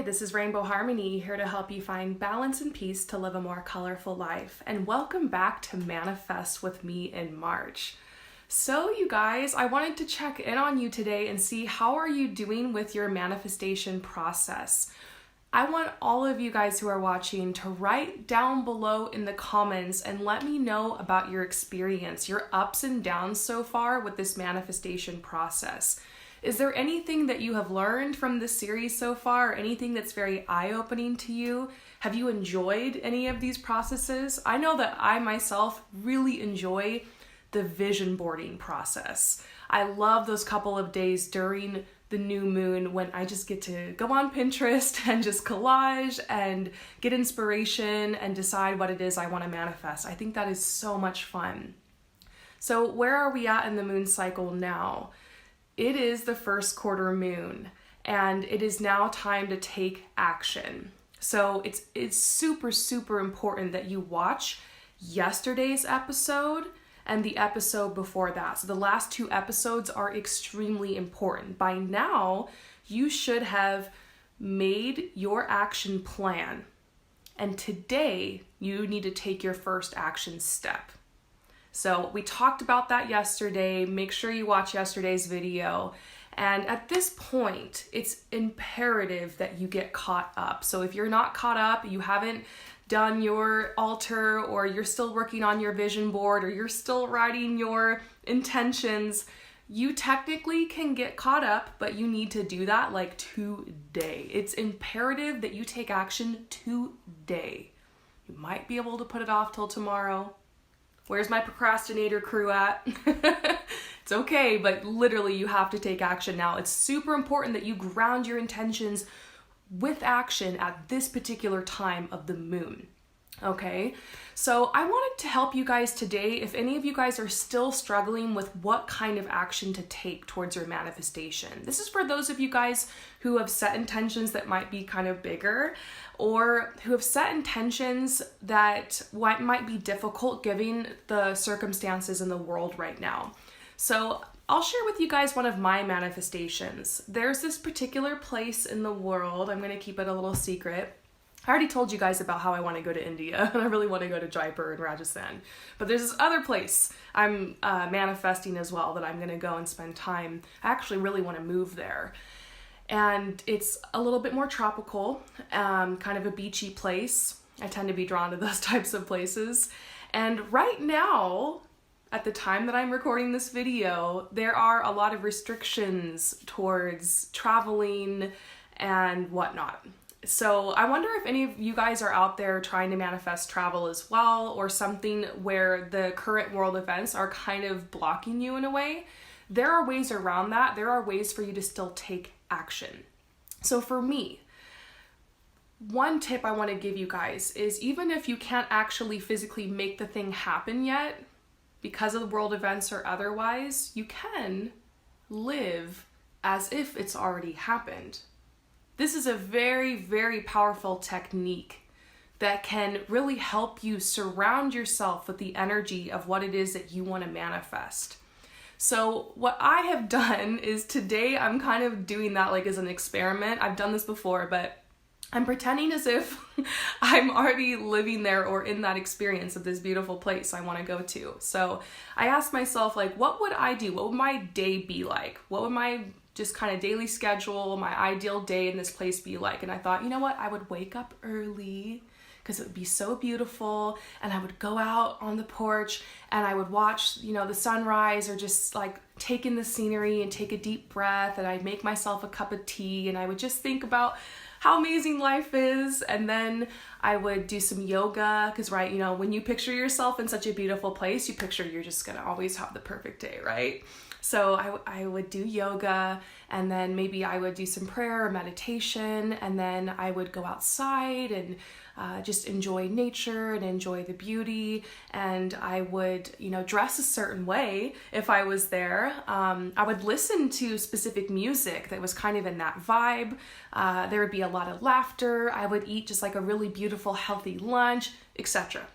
this is Rainbow Harmony, here to help you find balance and peace to live a more colorful life. And welcome back to Manifest with me in March. So you guys, I wanted to check in on you today and see how are you doing with your manifestation process. I want all of you guys who are watching to write down below in the comments and let me know about your experience, your ups and downs so far with this manifestation process. Is there anything that you have learned from this series so far, or anything that's very eye-opening to you? Have you enjoyed any of these processes? I know that I myself really enjoy the vision boarding process. I love those couple of days during the new moon when I just get to go on Pinterest and just collage and get inspiration and decide what it is I want to manifest. I think that is so much fun. So where are we at in the moon cycle now? It is the first quarter moon, and it is now time to take action. So it's super important that you watch yesterday's episode and the episode before that. So the last two episodes are extremely important. By now, you should have made your action plan, and today you need to take your first action step. So we talked about that yesterday. Make sure you watch yesterday's video. And at this point, it's imperative that you get caught up. So if you're not caught up, you haven't done your altar, or you're still working on your vision board, or you're still writing your intentions, you technically can get caught up, but you need to do that like today. It's imperative that you take action today. You might be able to put it off till tomorrow. Where's my procrastinator crew at? It's okay, but literally you have to take action now. It's super important that you ground your intentions with action at this particular time of the moon. Okay, so I wanted to help you guys today. If any of you guys are still struggling with what kind of action to take towards your manifestation, this is for those of you guys who have set intentions that might be kind of bigger, or who have set intentions that might be difficult given the circumstances in the world right now. So I'll share with you guys one of my manifestations. There's this particular place in the world, I'm going to keep it a little secret. I already told you guys about how I want to go to India, and I really want to go to Jaipur and Rajasthan. But there's this other place I'm manifesting as well that I'm going to go and spend time. I actually really want to move there. And it's a little bit more tropical, kind of a beachy place. I tend to be drawn to those types of places. And right now, at the time that I'm recording this video, there are a lot of restrictions towards traveling and whatnot. So I wonder if any of you guys are out there trying to manifest travel as well, or something where the current world events are kind of blocking you in a way. There are ways around that. There are ways for you to still take action. So for me, one tip I want to give you guys is, even if you can't actually physically make the thing happen yet, because of the world events or otherwise, you can live as if it's already happened. This is a very powerful technique that can really help you surround yourself with the energy of what it is that you want to manifest. So what I have done is, today I'm kind of doing that like as an experiment. I've done this before, but I'm pretending as if I'm already living there or in that experience of this beautiful place I want to go to. So I asked myself, like, what would I do? What would my day be like? What would my just kind of daily schedule, my ideal day in this place be like? And I thought, you know what? I would wake up early because it would be so beautiful, and I would go out on the porch and I would watch, the sunrise, or just like take in the scenery and take a deep breath, and I'd make myself a cup of tea, and I would just think about how amazing life is. And then I would do some yoga, because when you picture yourself in such a beautiful place, you picture you're just gonna always have the perfect day, right? So I would do yoga, and then maybe I would do some prayer or meditation, and then I would go outside and just enjoy nature and enjoy the beauty. And I would, dress a certain way if I was there. I would listen to specific music that was kind of in that vibe. There would be a lot of laughter. I would eat just like a really beautiful, healthy lunch, etc.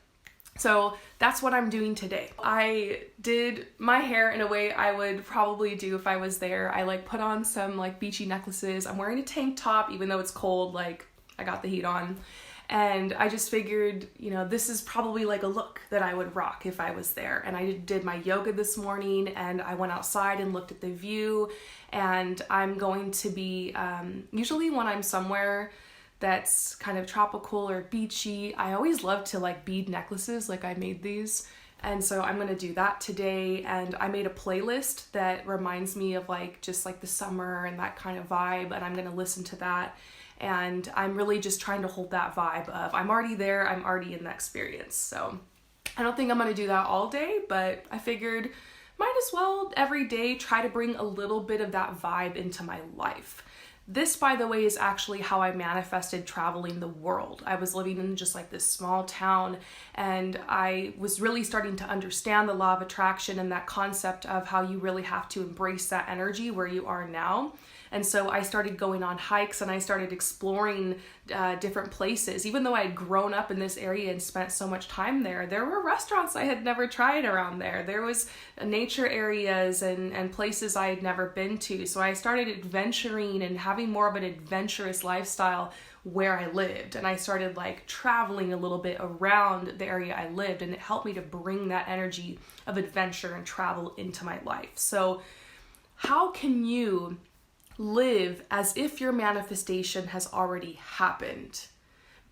So that's what I'm doing today. I did my hair in a way I would probably do if I was there. I like put on some like beachy necklaces. I'm wearing a tank top, even though it's cold, like I got the heat on. And I just figured, you know, this is probably like a look that I would rock if I was there. And I did my yoga this morning, and I went outside and looked at the view. And I'm going to be, usually when I'm somewhere that's kind of tropical or beachy, I always love to like bead necklaces, like I made these. And so I'm gonna do that today. And I made a playlist that reminds me of like just like the summer and that kind of vibe. And I'm gonna listen to that. And I'm really just trying to hold that vibe of I'm already there, I'm already in the experience. So I don't think I'm gonna do that all day, but I figured might as well every day try to bring a little bit of that vibe into my life. This, by the way, is actually how I manifested traveling the world. I was living in just like this small town, and I was really starting to understand the law of attraction and that concept of how you really have to embrace that energy where you are now. And so I started going on hikes and I started exploring different places. Even though I had grown up in this area and spent so much time there, there were restaurants I had never tried around there. There was nature areas and places I had never been to. So I started adventuring and having more of an adventurous lifestyle where I lived. And I started like traveling a little bit around the area I lived, and it helped me to bring that energy of adventure and travel into my life. So how can you live as if your manifestation has already happened?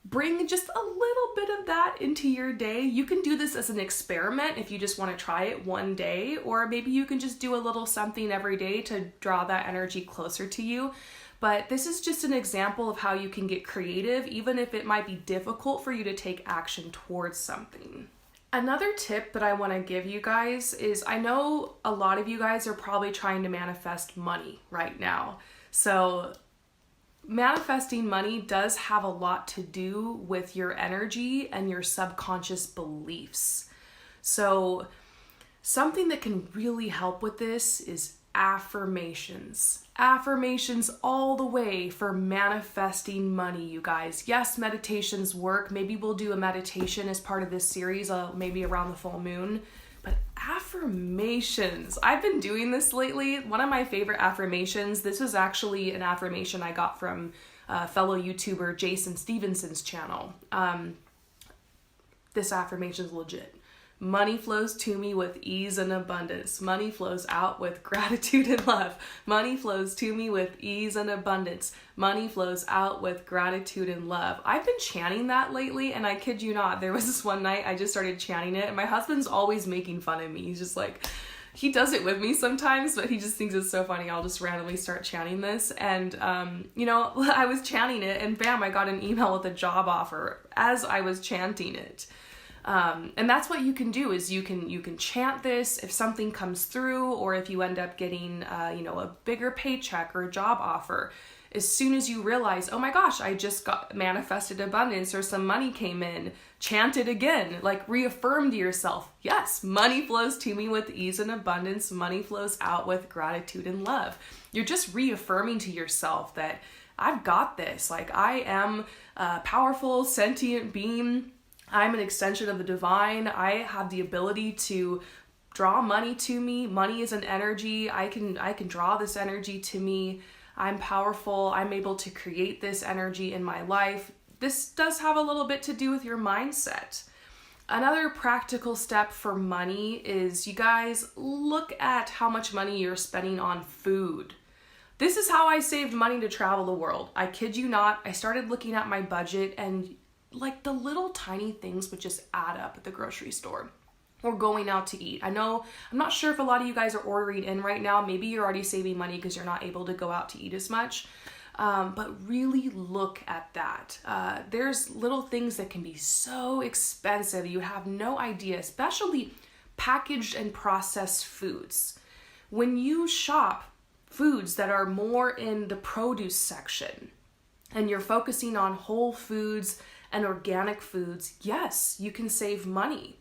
Bring just a little bit of that into your day. You can do this as an experiment if you just want to try it one day, or maybe you can just do a little something every day to draw that energy closer to you. But this is just an example of how you can get creative, even if it might be difficult for you to take action towards something. Another tip that I want to give you guys is, I know a lot of you guys are probably trying to manifest money right now. So manifesting money does have a lot to do with your energy and your subconscious beliefs. So something that can really help with this is affirmations. Affirmations all the way for manifesting money, you guys. Yes, meditations work. Maybe we'll do a meditation as part of this series, maybe around the full moon. But affirmations, I've been doing this lately. One of my favorite affirmations, this was actually an affirmation I got from fellow YouTuber Jason Stevenson's channel. This affirmation is legit. Money flows to me with ease and abundance. Money flows out with gratitude and love. Money flows to me with ease and abundance. Money flows out with gratitude and love. I've been chanting that lately, and I kid you not, there was this one night I just started chanting it, and my husband's always making fun of me. He's just like, he does it with me sometimes, but he just thinks it's so funny. I'll just randomly start chanting this. And, I was chanting it, and bam, I got an email with a job offer as I was chanting it. And that's what you can do, is you can chant this. If something comes through, or if you end up getting, a bigger paycheck or a job offer, as soon as you realize, oh my gosh, I just got manifested abundance, or some money came in, chant it again, like reaffirm to yourself, yes, money flows to me with ease and abundance. Money flows out with gratitude and love. You're just reaffirming to yourself that I've got this. Like, I am a powerful, sentient being. I'm an extension of the divine. I have the ability to draw money to me. Money is an energy. I can draw this energy to me. I'm powerful. I'm able to create this energy in my life. This does have a little bit to do with your mindset. Another practical step for money is, you guys, look at how much money you're spending on food. This is how I saved money to travel the world. I kid you not. I started looking at my budget, and like the little tiny things would just add up at the grocery store or going out to eat. I know, I'm not sure if a lot of you guys are ordering in right now. Maybe you're already saving money because you're not able to go out to eat as much. But really look at that. There's little things that can be so expensive. You have no idea, especially packaged and processed foods. When you shop foods that are more in the produce section and you're focusing on whole foods and organic foods, yes, you can save money.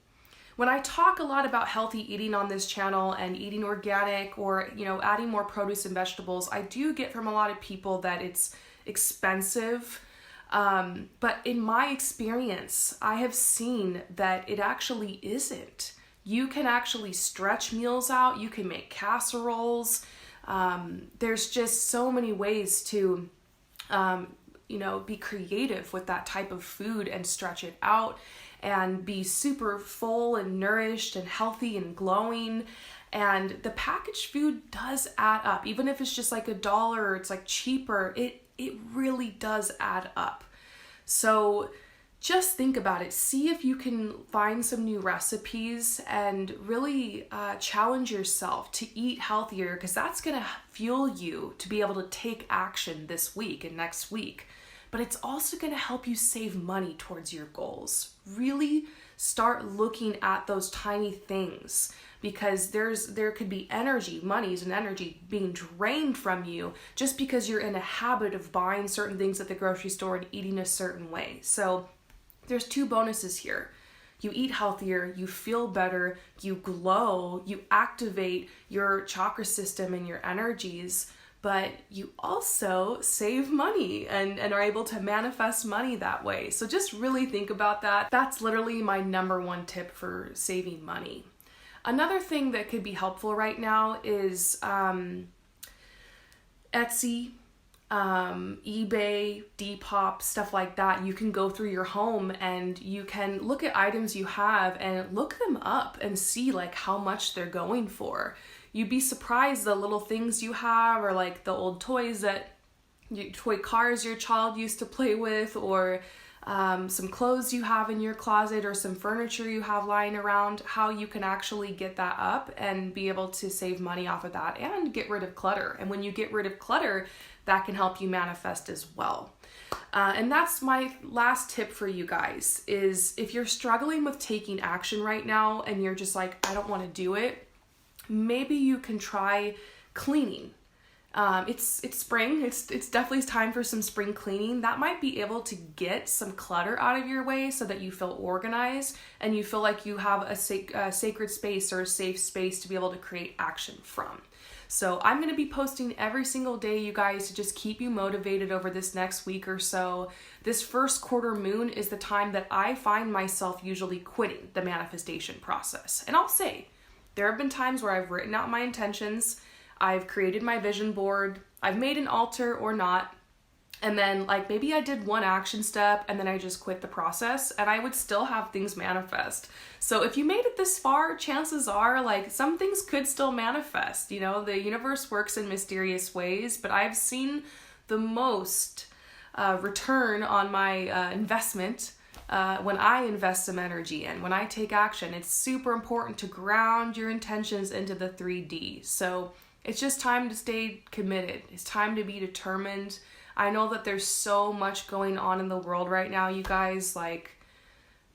When I talk a lot about healthy eating on this channel and eating organic, or, adding more produce and vegetables, I do get from a lot of people that it's expensive. But in my experience, I have seen that it actually isn't. You can actually stretch meals out. You can make casseroles. There's just so many ways to, be creative with that type of food and stretch it out and be super full and nourished and healthy and glowing. And the packaged food does add up. Even if it's just like $1 or it's like cheaper, it really does add up. So just think about it. See if you can find some new recipes and really challenge yourself to eat healthier, because that's going to fuel you to be able to take action this week and next week. But it's also going to help you save money towards your goals. Really start looking at those tiny things, because there could be monies and energy being drained from you just because you're in a habit of buying certain things at the grocery store and eating a certain way. So there's 2 bonuses here. You eat healthier, you feel better, you glow, you activate your chakra system and your energies, but you also save money and are able to manifest money that way. So just really think about that. That's literally my number 1 tip for saving money. Another thing that could be helpful right now is Etsy, eBay, Depop, stuff like that. You can go through your home and you can look at items you have and look them up and see like how much they're going for. You'd be surprised the little things you have, or like the old toys toy cars your child used to play with, or some clothes you have in your closet, or some furniture you have lying around, how you can actually get that up and be able to save money off of that and get rid of clutter. And when you get rid of clutter, that can help you manifest as well. And that's my last tip for you guys, is if you're struggling with taking action right now and you're just like, I don't want to do it, maybe you can try cleaning. It's spring. It's definitely time for some spring cleaning. That might be able to get some clutter out of your way so that you feel organized and you feel like you have a sacred space or a safe space to be able to create action from. So I'm going to be posting every single day, you guys, to just keep you motivated over this next week or so. This first quarter moon is the time that I find myself usually quitting the manifestation process. And I'll say, there have been times where I've written out my intentions, I've created my vision board, I've made an altar or not, and then like maybe I did one action step and then I just quit the process, and I would still have things manifest. So if you made it this far, chances are like some things could still manifest. You know, the universe works in mysterious ways, but I've seen the most return on my investment when I invest some energy in, when I take action. It's super important to ground your intentions into the 3D. So it's just time to stay committed. It's time to be determined. I know that there's so much going on in the world right now, you guys. Like,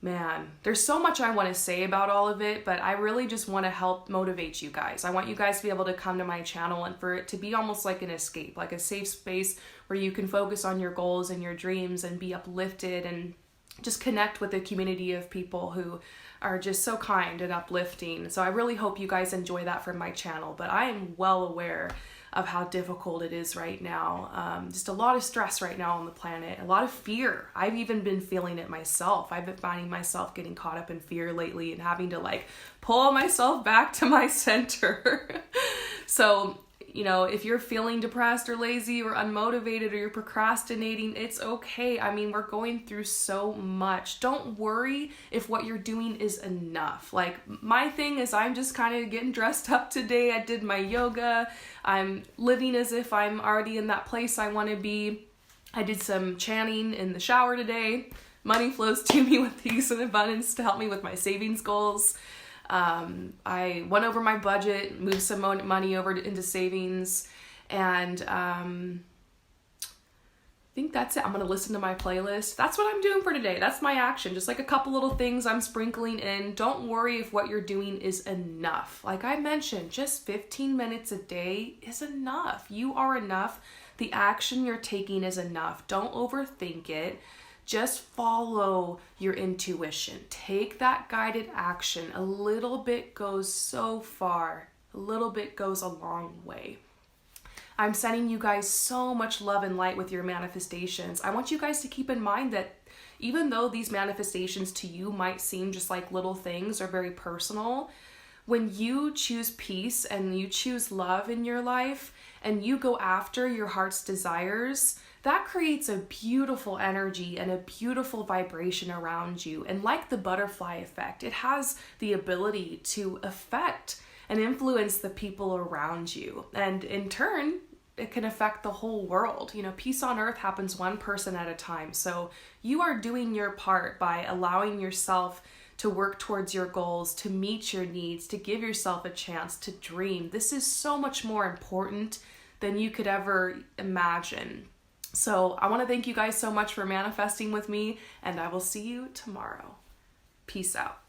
man, there's so much I want to say about all of it, but I really just want to help motivate you guys. I want you guys to be able to come to my channel and for it to be almost like an escape, like a safe space where you can focus on your goals and your dreams and be uplifted and just connect with a community of people who are just so kind and uplifting. So I really hope you guys enjoy that from my channel, but I am well aware of how difficult it is right now. Just a lot of stress right now on the planet, a lot of fear. I've even been feeling it myself. I've been finding myself getting caught up in fear lately and having to like pull myself back to my center. So, you know, if you're feeling depressed or lazy or unmotivated or you're procrastinating, it's okay. I mean, we're going through so much. Don't worry if what you're doing is enough. Like, my thing is I'm just kind of getting dressed up today. I did my yoga. I'm living as if I'm already in that place I want to be. I did some chanting in the shower today. Money flows to me with ease and abundance to help me with my savings goals. I went over my budget, moved some money over into savings, and I think that's it. I'm going to listen to my playlist. That's what I'm doing for today. That's my action. Just like a couple little things I'm sprinkling in. Don't worry if what you're doing is enough. Like I mentioned, just 15 minutes a day is enough. You are enough. The action you're taking is enough. Don't overthink it. Just follow your intuition. Take that guided action. A little bit goes so far. A little bit goes a long way. I'm sending you guys so much love and light with your manifestations. I want you guys to keep in mind that even though these manifestations to you might seem just like little things or very personal, when you choose peace and you choose love in your life and you go after your heart's desires, that creates a beautiful energy and a beautiful vibration around you. And like the butterfly effect, it has the ability to affect and influence the people around you. And in turn, it can affect the whole world. You know, peace on earth happens one person at a time. So you are doing your part by allowing yourself to work towards your goals, to meet your needs, to give yourself a chance to dream. This is so much more important than you could ever imagine. So I want to thank you guys so much for manifesting with me, and I will see you tomorrow. Peace out.